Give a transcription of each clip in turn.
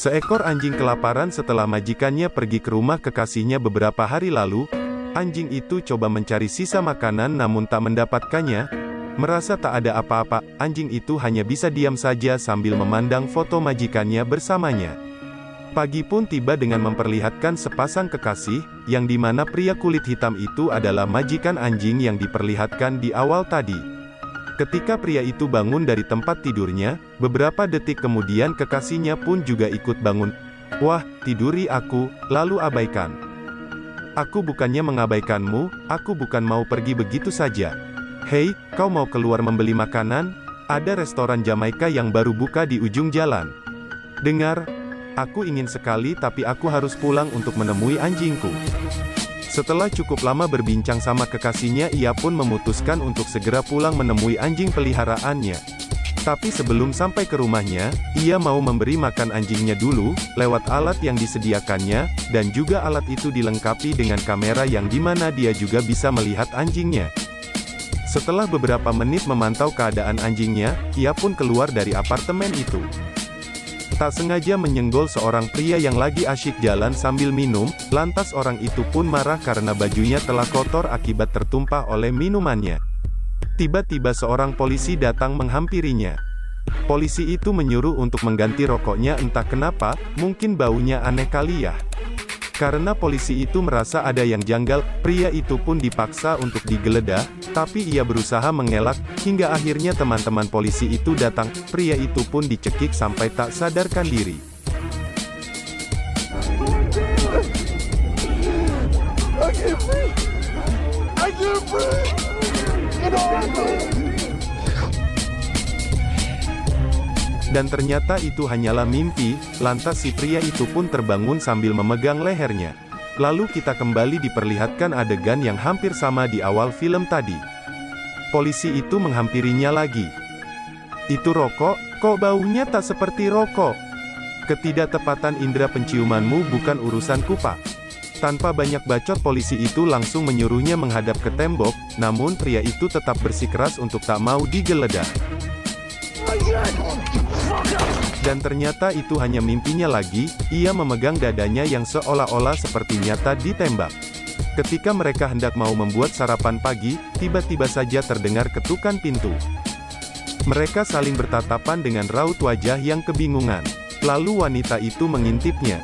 Seekor anjing kelaparan setelah majikannya pergi ke rumah kekasihnya beberapa hari lalu. Anjing itu coba mencari sisa makanan namun tak mendapatkannya. Merasa tak ada apa-apa, anjing itu hanya bisa diam saja sambil memandang foto majikannya bersamanya. Pagi pun tiba dengan memperlihatkan sepasang kekasih, yang dimana pria kulit hitam itu adalah majikan anjing yang diperlihatkan di awal tadi. Ketika pria itu bangun dari tempat tidurnya, beberapa detik kemudian kekasihnya pun juga ikut bangun. Wah, tiduri aku, lalu abaikan. Aku bukannya mengabaikanmu, aku bukan mau pergi begitu saja. Hei, kau mau keluar membeli makanan? Ada restoran Jamaika yang baru buka di ujung jalan. Dengar, aku ingin sekali tapi aku harus pulang untuk menemui anjingku. Setelah cukup lama berbincang sama kekasihnya, ia pun memutuskan untuk segera pulang menemui anjing peliharaannya. Tapi sebelum sampai ke rumahnya, ia mau memberi makan anjingnya dulu, lewat alat yang disediakannya, dan juga alat itu dilengkapi dengan kamera yang dimana dia juga bisa melihat anjingnya. Setelah beberapa menit memantau keadaan anjingnya, ia pun keluar dari apartemen itu. Tak sengaja menyenggol seorang pria yang lagi asyik jalan sambil minum, lantas orang itu pun marah karena bajunya telah kotor akibat tertumpah oleh minumannya. Tiba-tiba seorang polisi datang menghampirinya. Polisi itu menyuruh untuk mengganti rokoknya, entah kenapa, mungkin baunya aneh kali ya. Karena polisi itu merasa ada yang janggal, pria itu pun dipaksa untuk digeledah, tapi ia berusaha mengelak, hingga akhirnya teman-teman polisi itu datang, pria itu pun dicekik sampai tak sadarkan diri. Dan ternyata itu hanyalah mimpi, lantas si pria itu pun terbangun sambil memegang lehernya. Lalu kita kembali diperlihatkan adegan yang hampir sama di awal film tadi. Polisi itu menghampirinya lagi. Itu rokok, kok baunya tak seperti rokok? Ketidaktepatan indera penciumanmu bukan urusanku, Pak. Tanpa banyak bacot, polisi itu langsung menyuruhnya menghadap ke tembok, namun pria itu tetap bersikeras untuk tak mau digeledah. Dan ternyata itu hanya mimpinya lagi, ia memegang dadanya yang seolah-olah seperti nyata ditembak. Ketika mereka hendak mau membuat sarapan pagi, tiba-tiba saja terdengar ketukan pintu. Mereka saling bertatapan dengan raut wajah yang kebingungan. Lalu wanita itu mengintipnya.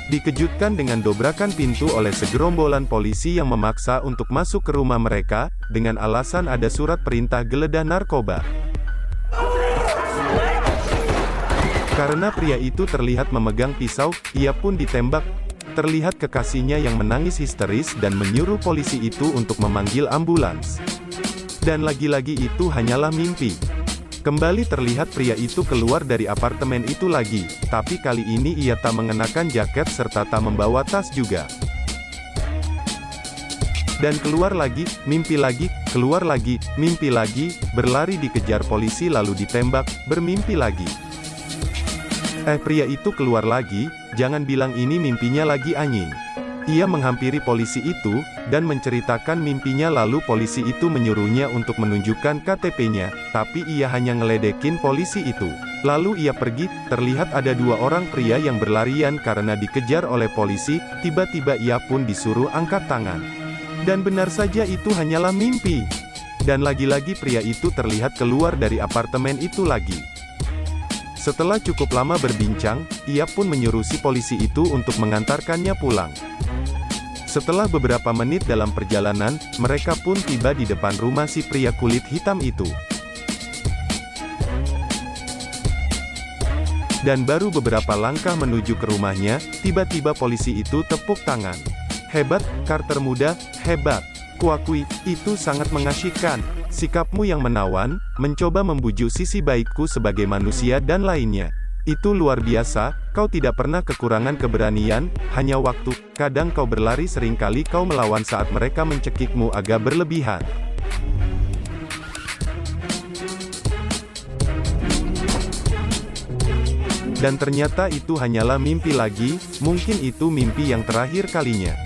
Dikejutkan dengan dobrakan pintu oleh segerombolan polisi yang memaksa untuk masuk ke rumah mereka, dengan alasan ada surat perintah geledah narkoba. Karena pria itu terlihat memegang pisau, ia pun ditembak. Terlihat kekasihnya yang menangis histeris dan menyuruh polisi itu untuk memanggil ambulans. Dan lagi-lagi itu hanyalah mimpi. Kembali terlihat pria itu keluar dari apartemen itu lagi, tapi kali ini ia tak mengenakan jaket serta tak membawa tas juga. Dan keluar lagi, mimpi lagi, keluar lagi, mimpi lagi, berlari dikejar polisi lalu ditembak, bermimpi lagi. Pria itu keluar lagi, jangan bilang ini mimpinya lagi anjing. Ia menghampiri polisi itu, dan menceritakan mimpinya lalu polisi itu menyuruhnya untuk menunjukkan KTP-nya, tapi ia hanya ngeledekin polisi itu. Lalu ia pergi, terlihat ada dua orang pria yang berlarian karena dikejar oleh polisi, tiba-tiba ia pun disuruh angkat tangan. Dan benar saja itu hanyalah mimpi. Dan lagi-lagi pria itu terlihat keluar dari apartemen itu lagi. Setelah cukup lama berbincang, ia pun menyuruh si polisi itu untuk mengantarkannya pulang. Setelah beberapa menit dalam perjalanan, mereka pun tiba di depan rumah si pria kulit hitam itu. Dan baru beberapa langkah menuju ke rumahnya, tiba-tiba polisi itu tepuk tangan. Hebat, Carter muda, hebat. Kuakui, itu sangat mengasyikkan. Sikapmu yang menawan, mencoba membujuk sisi baikku sebagai manusia dan lainnya. Itu luar biasa, kau tidak pernah kekurangan keberanian, hanya waktu, kadang kau berlari seringkali kau melawan saat mereka mencekikmu agak berlebihan. Dan ternyata itu hanyalah mimpi lagi, mungkin itu mimpi yang terakhir kalinya.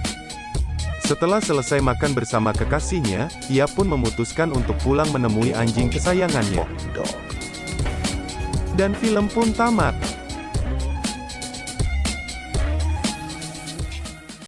Setelah selesai makan bersama kekasihnya, ia pun memutuskan untuk pulang menemui anjing kesayangannya. Dan film pun tamat.